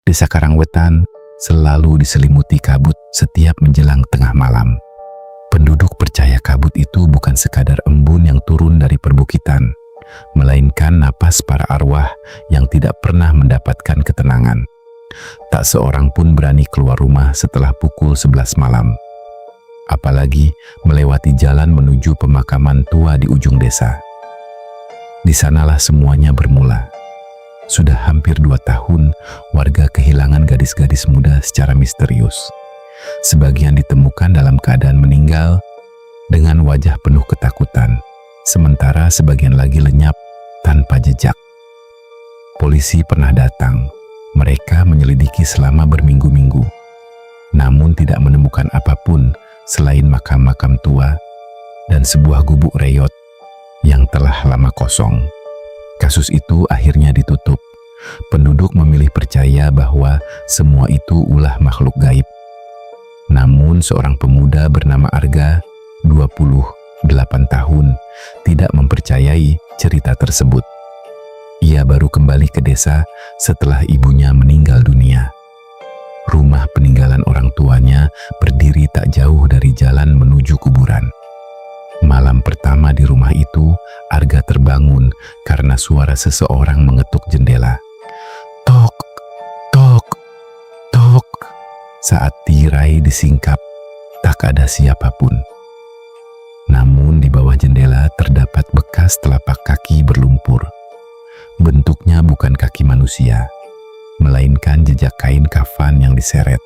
Desa Karangwetan selalu diselimuti kabut setiap menjelang tengah malam. Penduduk percaya kabut itu bukan sekadar embun yang turun dari perbukitan, melainkan napas para arwah yang tidak pernah mendapatkan ketenangan. Tak seorang pun berani keluar rumah setelah pukul 11 malam. Apalagi melewati jalan menuju pemakaman tua di ujung desa. Di sanalah semuanya bermula. Sudah hampir 2 tahun, warga kehilangan gadis-gadis muda secara misterius. Sebagian ditemukan dalam keadaan meninggal dengan wajah penuh ketakutan, sementara sebagian lagi lenyap tanpa jejak. Polisi pernah datang. Mereka menyelidiki selama berminggu-minggu, namun tidak menemukan apapun selain makam-makam tua dan sebuah gubuk reyot yang telah lama kosong. Kasus itu akhirnya ditutup. Penduduk memilih percaya bahwa semua itu ulah makhluk gaib. Namun seorang pemuda bernama Arga, 28 tahun, tidak mempercayai cerita tersebut. Ia baru kembali ke desa setelah ibunya meninggal dunia. Rumah peninggalan orang tuanya berdiri tak jauh dari jalan menuju kuburan. Malam pertama di rumah itu, Arga terbangun karena suara seseorang mengetuk jendela. Tok, tok, tok. Saat tirai disingkap, tak ada siapapun. Namun di bawah jendela terdapat bekas telapak kaki berlumpur. Bentuknya bukan kaki manusia, melainkan jejak kain kafan yang diseret.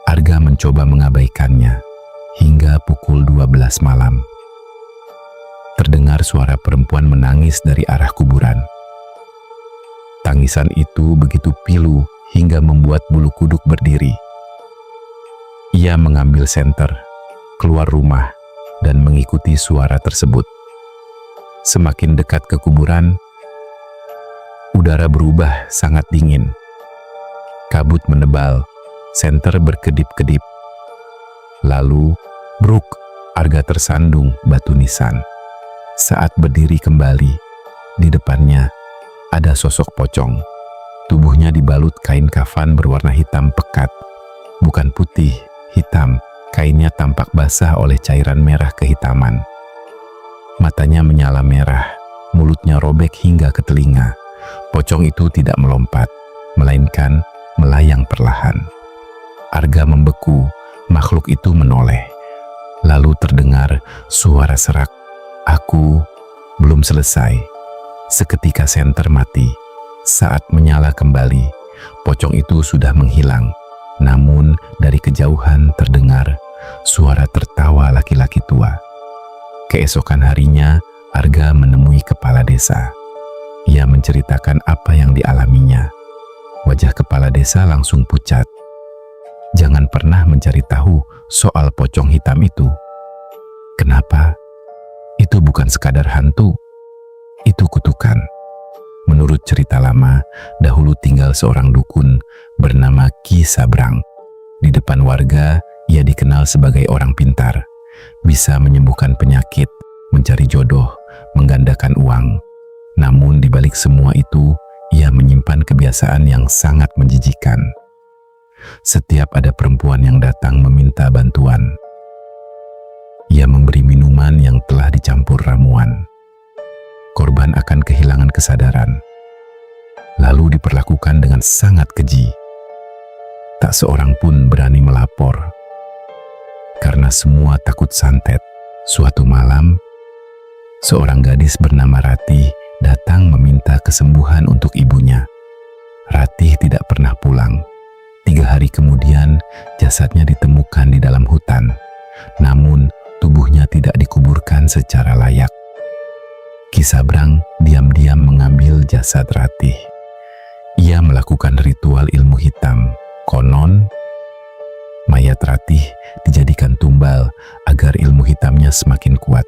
Arga mencoba mengabaikannya hingga pukul 12 malam. Terdengar suara perempuan menangis dari arah kuburan. Tangisan itu begitu pilu hingga membuat bulu kuduk berdiri. Ia mengambil senter, keluar rumah, dan mengikuti suara tersebut. Semakin dekat ke kuburan, udara berubah sangat dingin. Kabut menebal, senter berkedip-kedip. Lalu, bruk, Arga tersandung batu nisan. Saat berdiri kembali, di depannya ada sosok pocong. Tubuhnya dibalut kain kafan berwarna hitam pekat. Bukan putih, hitam. Kainnya tampak basah oleh cairan merah kehitaman. Matanya menyala merah, mulutnya robek hingga ke telinga. Pocong itu tidak melompat, melainkan melayang perlahan. Arga membeku, makhluk itu menoleh. Lalu terdengar suara serak. Aku belum selesai. Seketika senter mati. Saat menyala kembali, pocong itu sudah menghilang. Namun dari kejauhan terdengar suara tertawa laki-laki tua. Keesokan harinya, Arga menemui kepala desa. Ia menceritakan apa yang dialaminya. Wajah kepala desa langsung pucat. Jangan pernah mencari tahu soal pocong hitam itu. Kenapa? Itu bukan sekadar hantu. Itu kutukan. Menurut cerita lama, dahulu tinggal seorang dukun bernama Ki Sabrang. Di depan warga, ia dikenal sebagai orang pintar. Bisa menyembuhkan penyakit, mencari jodoh, menggandakan uang. Namun di balik semua itu, ia menyimpan kebiasaan yang sangat menjijikan. Setiap ada perempuan yang datang meminta bantuan, ia memberi minuman yang telah dicampur ramuan. Korban akan kehilangan kesadaran, lalu diperlakukan dengan sangat keji. Tak seorang pun berani melapor, karena semua takut santet. Suatu malam, seorang gadis bernama Ratih datang meminta kesembuhan untuk ibunya. Ratih tidak pernah pulang. 3 hari kemudian, jasadnya ditemukan di dalam hutan. Namun, tubuhnya tidak dikuburkan secara layak. Ki Sabrang diam-diam mengambil jasad Ratih. Ia melakukan ritual ilmu hitam. Konon, mayat Ratih dijadikan tumbal agar ilmu hitamnya semakin kuat.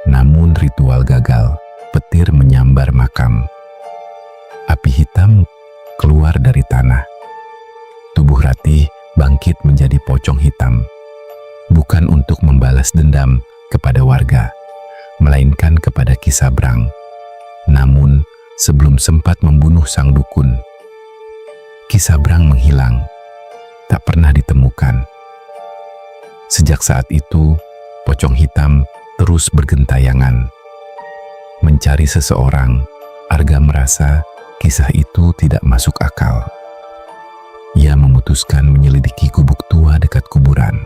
Namun ritual gagal. Petir menyambar makam. Api hitam keluar dari tanah. Tubuh Ratih bangkit menjadi pocong hitam. Bukan untuk membalas dendam kepada warga, melainkan kepada Ki Sabrang. Namun, sebelum sempat membunuh sang dukun, Ki Sabrang menghilang, tak pernah ditemukan. Sejak saat itu, pocong hitam terus bergentayangan. Mencari seseorang, Arga merasa kisah itu tidak masuk akal. Ia memutuskan menyelidiki gubuk tua dekat kuburan.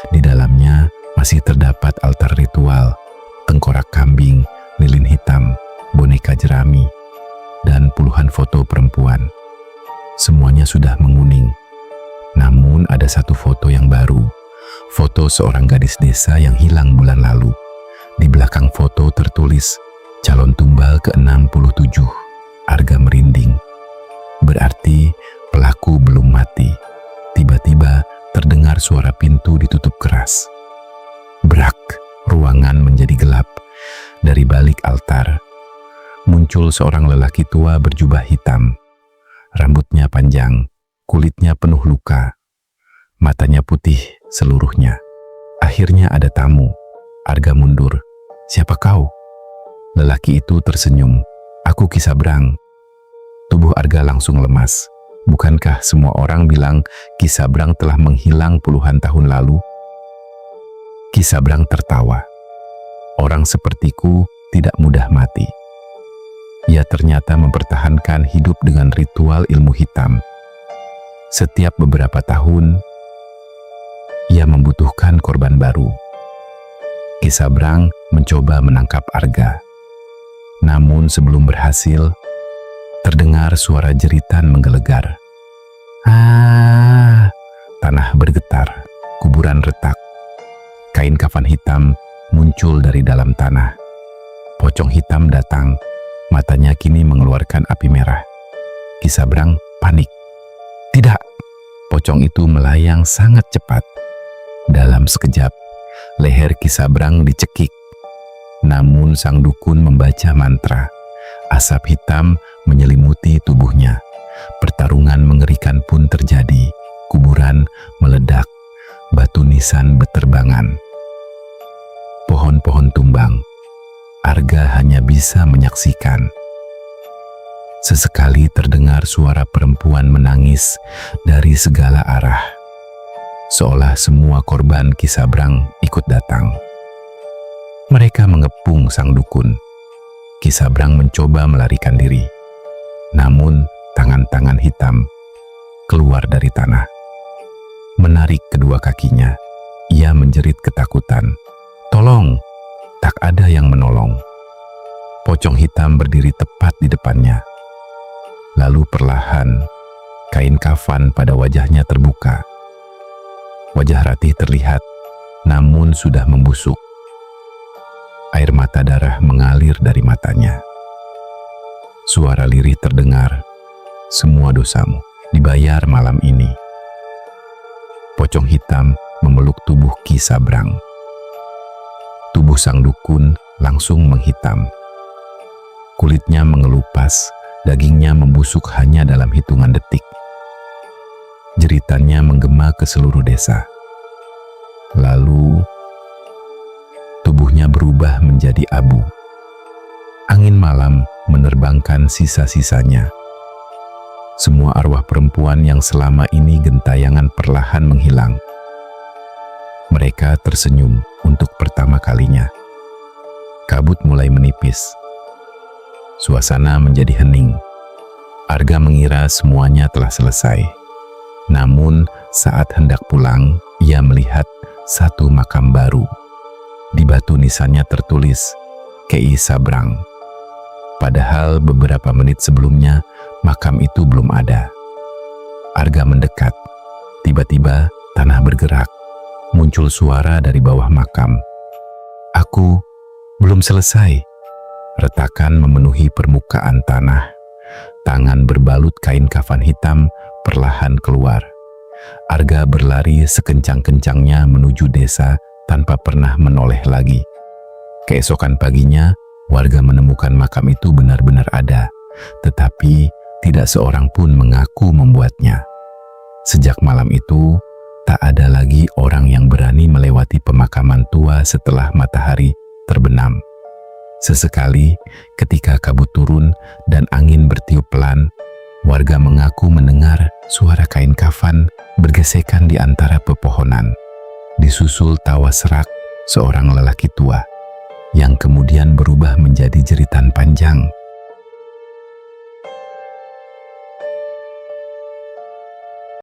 Di dalamnya masih terdapat altar ritual, tengkorak kambing, lilin hitam, boneka jerami, dan puluhan foto perempuan. Semuanya sudah menguning. Namun ada satu foto yang baru, foto seorang gadis desa yang hilang bulan lalu. Di belakang foto tertulis, calon tumbal ke-67. Arga merinding. Berarti pelaku belum mati. Tiba-tiba terdengar suara pintu ditutup keras. Brak, ruangan menjadi gelap. Dari balik altar, muncul seorang lelaki tua berjubah hitam. Rambutnya panjang, kulitnya penuh luka, matanya putih seluruhnya. Akhirnya ada tamu. Arga mundur. "Siapa kau?" Lelaki itu tersenyum. "Aku Ki Sabrang." Tubuh Arga langsung lemas. Bukankah semua orang bilang Ki Sabrang telah menghilang puluhan tahun lalu? Ki Sabrang tertawa. "Orang sepertiku tidak mudah mati." Ia ternyata mempertahankan hidup dengan ritual ilmu hitam. Setiap beberapa tahun, ia membutuhkan korban baru. Ki Sabrang mencoba menangkap Arga. Namun sebelum berhasil, terdengar suara jeritan menggelegar. Tanah bergetar, kuburan retak. Kain kafan hitam muncul dari dalam tanah. Pocong hitam datang, matanya kini mengeluarkan api merah. Ki Sabrang panik. "Tidak!" Pocong itu melayang sangat cepat. Dalam sekejap, leher Ki Sabrang dicekik. Namun sang dukun membaca mantra. Asap hitam menyelimuti tubuhnya. Pertarungan mengerikan pun terjadi. Kuburan meledak. Batu nisan beterbangan. Pohon-pohon tumbang. Arga hanya bisa menyaksikan. Sesekali terdengar suara perempuan menangis dari segala arah. Seolah semua korban Ki Sabrang ikut datang. Mereka mengepung sang dukun. Ki Sabrang mencoba melarikan diri. Namun tangan-tangan hitam keluar dari tanah. Menarik kedua kakinya, ia menjerit ketakutan. "Tolong!" Tak ada yang menolong. Pocong hitam berdiri tepat di depannya. Lalu perlahan, kain kafan pada wajahnya terbuka. Wajah Ratih terlihat, namun sudah membusuk. Air mata darah mengalir dari matanya. Suara lirih terdengar, "Semua dosamu dibayar malam ini." Pocong hitam memeluk tubuh Ki Sabrang. Tubuh sang dukun langsung menghitam. Kulitnya mengelupas, dagingnya membusuk hanya dalam hitungan detik. Jeritannya menggema ke seluruh desa. Lalu, tubuhnya berubah menjadi abu. Angin malam menerbangkan sisa-sisanya. Semua arwah perempuan yang selama ini gentayangan perlahan menghilang. Mereka tersenyum untuk pertama kalinya. Kabut mulai menipis. Suasana menjadi hening. Arga mengira semuanya telah selesai. Namun saat hendak pulang, ia melihat satu makam baru. Di batu nisannya tertulis, "Ki Sabrang." Padahal beberapa menit sebelumnya, makam itu belum ada. Arga mendekat. Tiba-tiba tanah bergerak. Muncul suara dari bawah makam. "Aku belum selesai." Retakan memenuhi permukaan tanah. Tangan berbalut kain kafan hitam perlahan keluar. Arga berlari sekencang-kencangnya menuju desa tanpa pernah menoleh lagi. Keesokan paginya, warga menemukan makam itu benar-benar ada, tetapi tidak seorang pun mengaku membuatnya. Sejak malam itu, tak ada lagi orang yang berani melewati pemakaman tua setelah matahari terbenam. Sesekali, ketika kabut turun dan angin bertiup pelan, Warga mengaku mendengar suara kain kafan bergesekan di antara pepohonan. Disusul tawa serak seorang lelaki tua yang kemudian berubah menjadi jeritan panjang